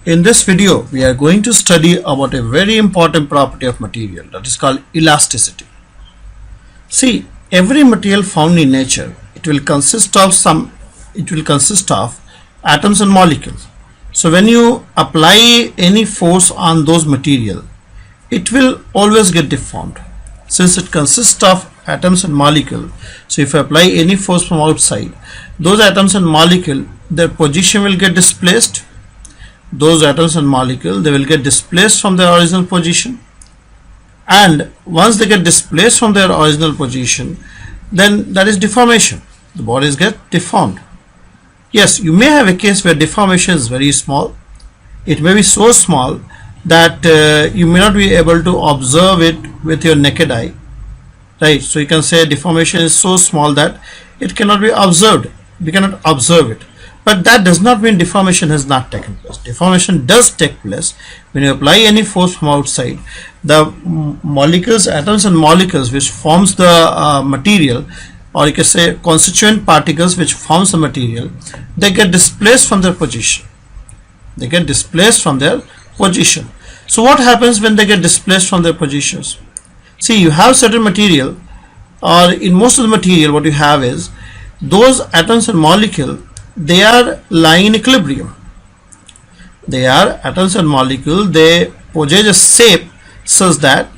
In this video, we are going to study about a very important property of material that is called elasticity. See, every material found in nature, it will consist of atoms and molecules. So when you apply any force on those material, it will always get deformed. Since it consists of atoms and molecule, so if you apply any force from outside, those atoms and molecule, their position will get displaced. Those atoms and molecule, they will get displaced from their original position, and once they get displaced from their original position, then that is deformation. The bodies get deformed. Yes, you may have a case where deformation is very small. It may be so small that you may not be able to observe it with your naked eye, right? So you can say deformation is so small that it cannot be observed. We cannot observe it. But that does not mean deformation has not taken place. Deformation does take place when you apply any force from outside. The molecules, atoms and molecules which forms the material, or you can say constituent particles which forms the material, they get displaced from their position. They get displaced from their position. So what happens when they get displaced from their positions? See, you have certain material, or in most of the material what you have is those atoms and molecules, they are lying in equilibrium. They are atoms and molecules, they possess a shape such that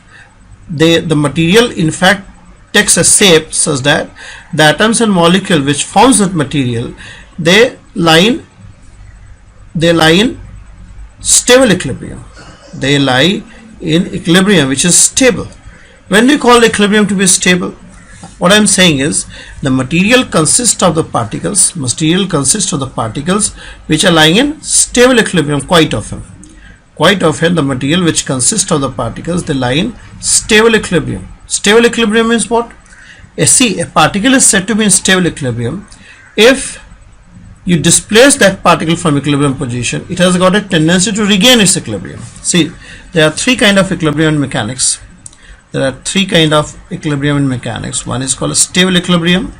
the material in fact takes a shape such that the atoms and molecule which forms that material, they lie in stable equilibrium. They lie in equilibrium which is stable. When we call equilibrium to be stable, what I am saying is the material consists of the particles. Material consists of the particles which are lying in stable equilibrium quite often. Quite often the material which consists of the particles, they lie in stable equilibrium. Stable equilibrium means what? See, a particle is said to be in stable equilibrium if you displace that particle from equilibrium position, it has got a tendency to regain its equilibrium. See, there are three kinds of equilibrium in mechanics. There are three kinds of equilibrium in mechanics. One is called stable equilibrium.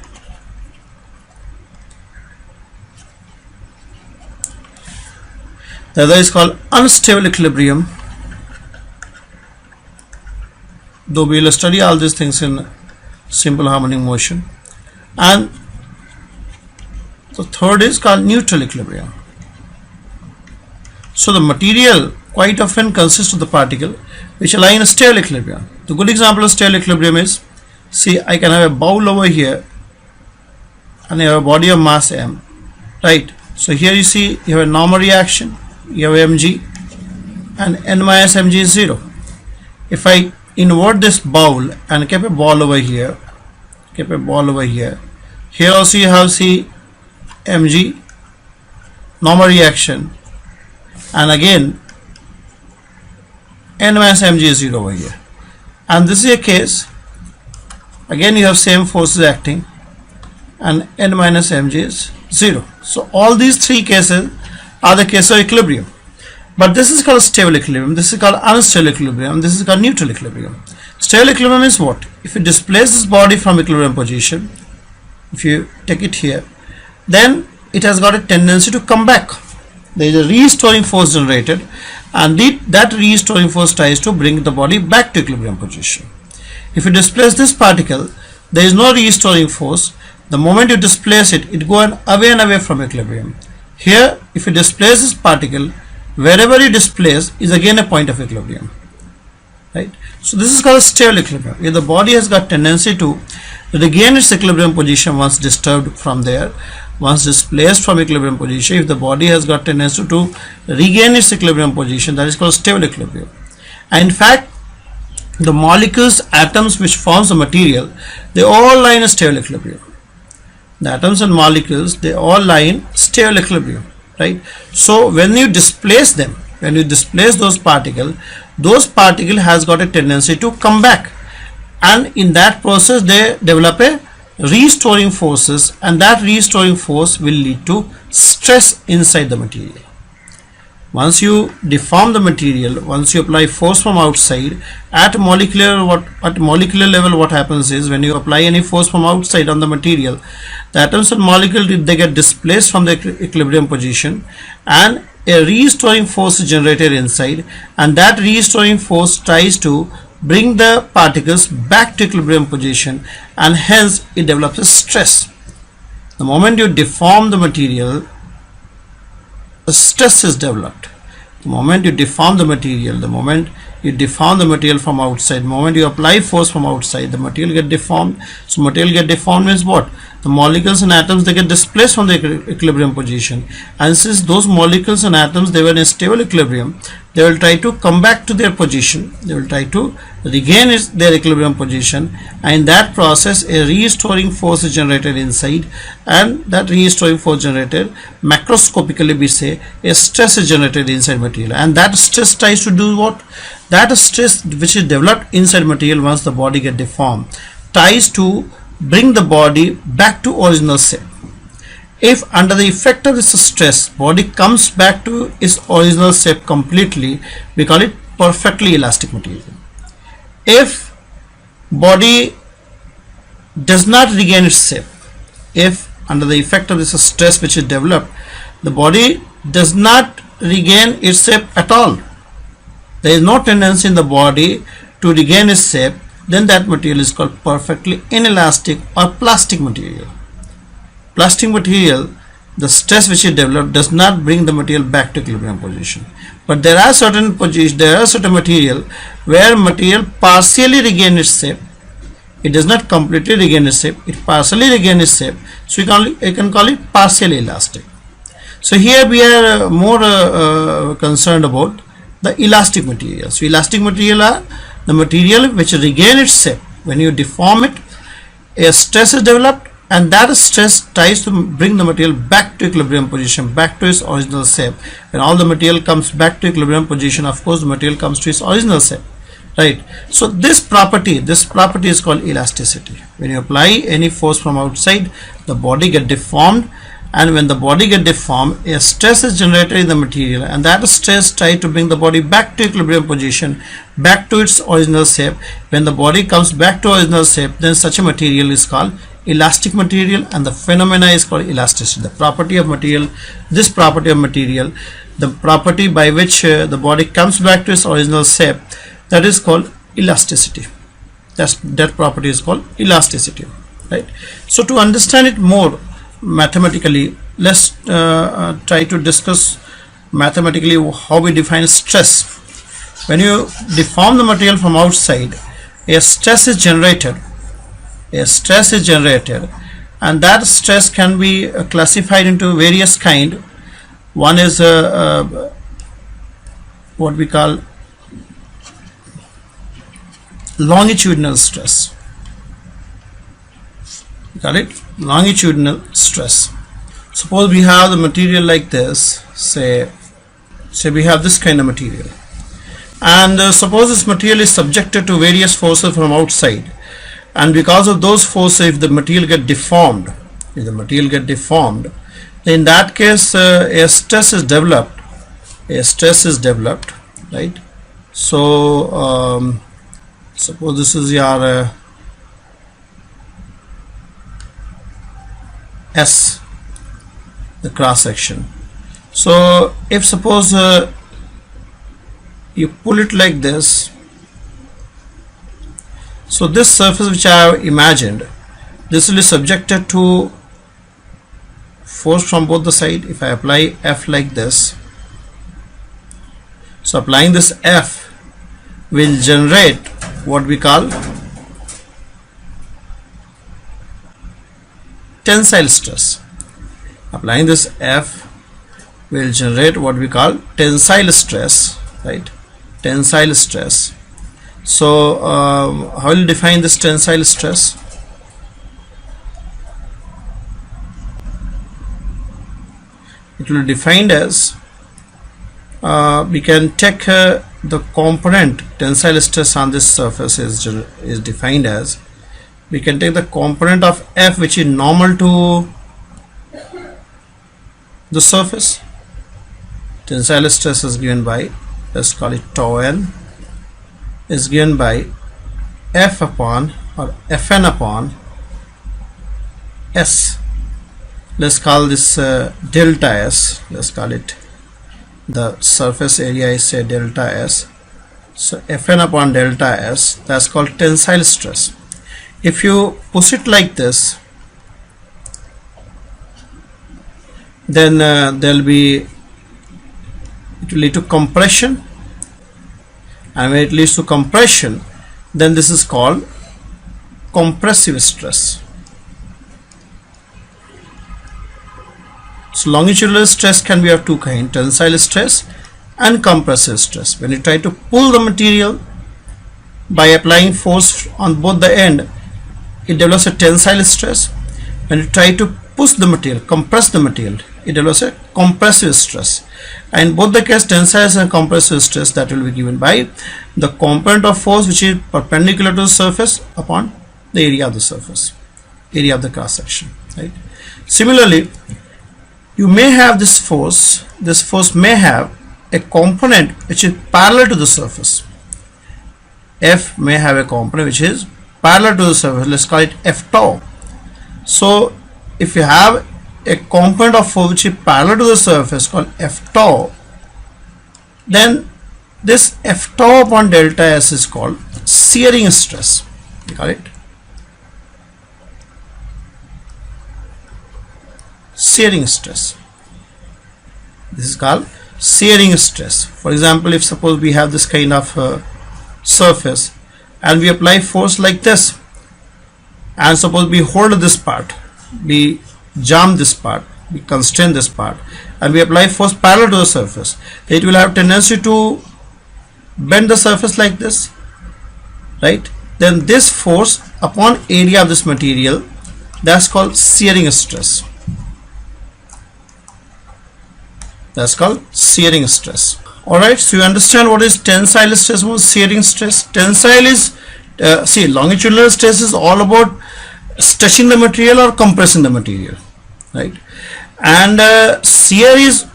The other is called unstable equilibrium. Though we will study all these things in simple harmonic motion. And the third is called neutral equilibrium. So the material quite often consists of the particle which lie in a stable equilibrium. The good example of stable equilibrium is, see, I can have a bowl over here and I have a body of mass m, right? So here you see you have a normal reaction, you have mg, and n minus mg is 0. If I invert this bowl and keep a ball over here, here also you have see mg, normal reaction, and again n minus mg is 0 over here. And this is a case, again you have same forces acting and n minus mg is 0. So all these three cases are the case of equilibrium. But this is called stable equilibrium, this is called unstable equilibrium, this is called neutral equilibrium. Stable equilibrium is what? If you displace this body from equilibrium position, if you take it here, then it has got a tendency to come back. There is a restoring force generated, and that restoring force tries to bring the body back to equilibrium position. If you displace this particle, there is no restoring force. The moment you displace it, it goes away and away from equilibrium. Here, if you displace this particle, wherever you displace is again a point of equilibrium, right? So this is called stable equilibrium. If the body has got tendency to regain its equilibrium position once disturbed from there, once displaced from equilibrium position, if the body has got tendency to regain its equilibrium position, that is called stable equilibrium. And in fact, the molecules, atoms which forms the material, they all lie in a stable equilibrium. The atoms and molecules, they all lie in stable equilibrium, right? So when you displace them, when you displace those particles has got a tendency to come back, and in that process they develop a restoring forces, and that restoring force will lead to stress inside the material. Once you deform the material, once you apply force from outside, at molecular level, what happens is when you apply any force from outside on the material, the atoms and molecules, they get displaced from the equilibrium position, and a restoring force is generated inside, and that restoring force tries to bring the particles back to equilibrium position, and hence it develops a stress. The moment you deform the material, a stress is developed. The moment you deform the material, the moment you deform the material from outside, the moment you apply force from outside, the material get deformed. So material get deformed means what? The molecules and atoms, they get displaced from the equilibrium position, and since those molecules and atoms, they were in a stable equilibrium, they will try to come back to their position, they will try to regain their equilibrium position, and in that process a restoring force is generated inside, and that restoring force generated, macroscopically we say, a stress is generated inside material, and that stress tries to do what? That stress which is developed inside material once the body get deformed tries to bring the body back to original shape. If under the effect of this stress body comes back to its original shape completely, we call it perfectly elastic material. If body does not regain its shape, if under the effect of this stress which is developed, the body does not regain its shape at all, there is no tendency in the body to regain its shape, then that material is called perfectly inelastic or plastic material. Plastic material, the stress which is developed does not bring the material back to equilibrium position. But there are certain material where material partially regain its shape. It does not completely regain its shape, it partially regain its shape. So you can call it partially elastic. So here we are more concerned about the elastic material. So elastic material are the material which regain its shape. When you deform it, a stress is developed, and that stress tries to bring the material back to equilibrium position, back to its original shape. When all the material comes back to equilibrium position, of course the material comes to its original shape, right? So this property is called elasticity. When you apply any force from outside, the body get deformed, and when the body get deformed, a stress is generated in the material, and that stress tries to bring the body back to equilibrium position, back to its original shape. When the body comes back to original shape, then such a material is called elastic material, and the phenomena is called elasticity. The property of material, this property of material, the property by which the body comes back to its original shape, that is called elasticity. That property is called elasticity, right? So to understand it more mathematically, let's try to discuss mathematically how we define stress. When you deform the material from outside, a stress is generated, and that stress can be classified into various kind. One is what we call longitudinal stress. Got it? Longitudinal stress. Suppose we have the material like this, say we have this kind of material, and suppose this material is subjected to various forces from outside, and because of those forces, if the material get deformed, then in that case a stress is developed, right? So suppose this is your S, the cross section. So if suppose you pull it like this, so this surface which I have imagined, this will be subjected to force from both the side. If I apply F like this, so applying this F will generate what we call tensile stress. Applying this F will generate what we call tensile stress, right? Tensile stress. So how will you define this tensile stress? It will be defined as we can take the component tensile stress on this surface is defined as, we can take the component of F which is normal to the surface. Tensile stress is given by, let's call it tau n, is given by F upon or Fn upon S. Let's call this delta S, let's call it the surface area is say delta S. So Fn upon delta S, that's called tensile stress. If you push it like this, then it will lead to compression, and when it leads to compression, then this is called compressive stress. So longitudinal stress can be of two kinds, tensile stress and compressive stress. When you try to pull the material by applying force on both the end, it develops a tensile stress. When you try to push the material, compress the material, it develops a compressive stress. And both the case, tensile and compressive stress, that will be given by the component of force which is perpendicular to the surface upon the area of the surface, area of the cross section, right? Similarly, you may have this force may have a component which is parallel to the surface. F may have a component which is parallel to the surface, let's call it F tau. So if you have a component of force which is parallel to the surface called F tau, then this F tau upon delta S is called shearing stress. You got it? Shearing stress. This is called shearing stress. For example, if suppose we have this kind of surface and we apply force like this, and suppose we hold this part, we jam this part, we constrain this part, and we apply force parallel to the surface, it will have tendency to bend the surface like this, right? Then this force upon area of this material, that's called shearing stress. That's called shearing stress. Alright, so you understand what is tensile stress versus shearing stress. Tensile is, see, longitudinal stress is all about stretching the material or compressing the material, right? And shear is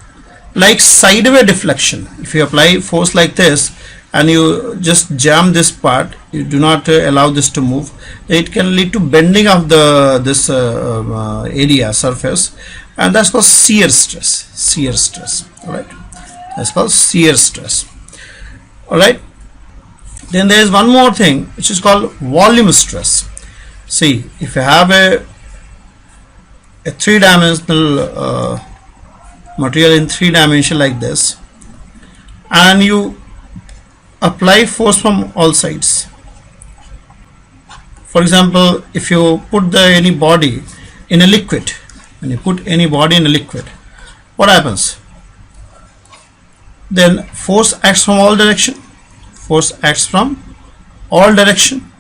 like sideways deflection. If you apply force like this and you just jam this part, you do not allow this to move, it can lead to bending of this area surface, and that's called shear stress. Shear stress. All right, that's called shear stress. All right. Then there is one more thing which is called volume stress. See, if you have a three-dimensional material in three dimension like this, and you apply force from all sides. For example, if you put any body in a liquid, when you put any body in a liquid, what happens? Then force acts from all direction. Force acts from all direction.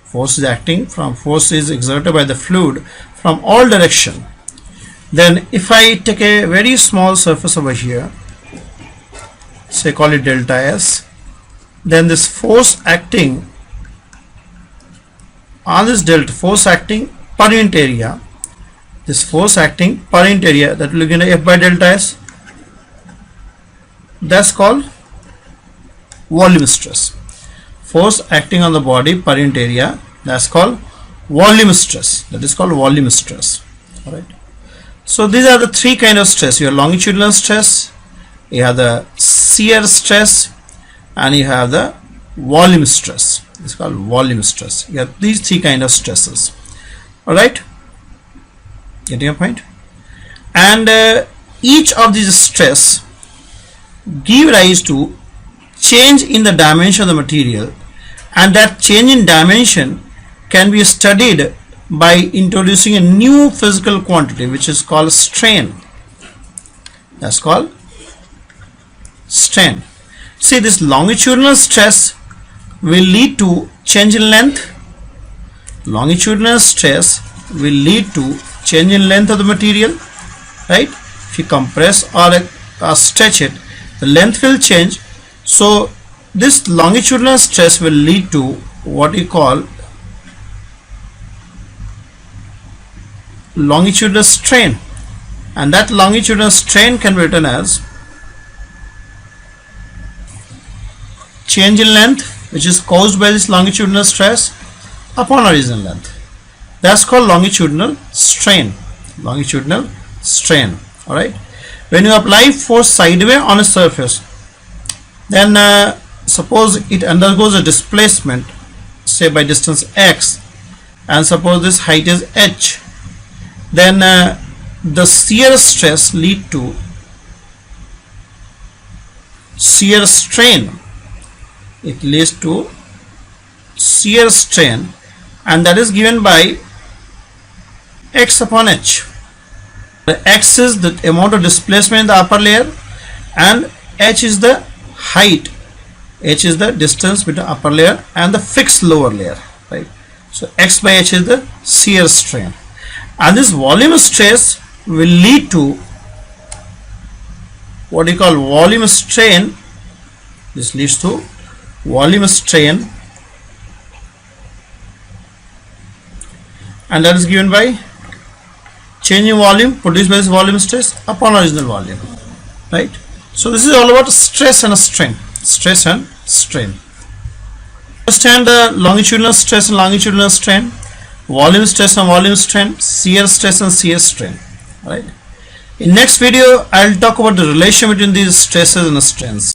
Force is exerted by the fluid from all direction. Then if I take a very small surface over here, say call it delta S, then this force acting on this delta, force acting per unit area, this force acting per unit area, that will give F by delta S, that's called volume stress. Force acting on the body per unit area, that's called volume stress. That is called volume stress. All right. So these are the three kind of stress. You have longitudinal stress, you have the shear stress, and you have the volume stress. It's called volume stress. You have these three kind of stresses. All right. Getting a point? And each of these stress give rise to change in the dimension of the material, and that change in dimension can be studied by introducing a new physical quantity which is called strain. That's called strain. See, this longitudinal stress will lead to change in length. Longitudinal stress will lead to change in length of the material, right? If you compress or stretch it, the length will change. So this longitudinal stress will lead to what we call longitudinal strain, and that longitudinal strain can be written as change in length which is caused by this longitudinal stress upon original length. That's called longitudinal strain. Longitudinal strain. All right. When you apply force sideways on a surface, then suppose it undergoes a displacement, say by distance x, and suppose this height is h, then the shear stress lead to shear strain. It leads to shear strain, and that is given by x upon h. The x is the amount of displacement in the upper layer, and h is the height. H is the distance between upper layer and the fixed lower layer, right? So x by h is the shear strain, and this volume stress will lead to what you call volume strain. This leads to volume strain, and that is given by change in volume produced by this volume stress upon original volume, right? So this is all about stress and strain. Stress and strain. Understand the longitudinal stress and longitudinal strain, volume stress and volume strain, shear stress and shear strain, right? In next video, I will talk about the relation between these stresses and strains.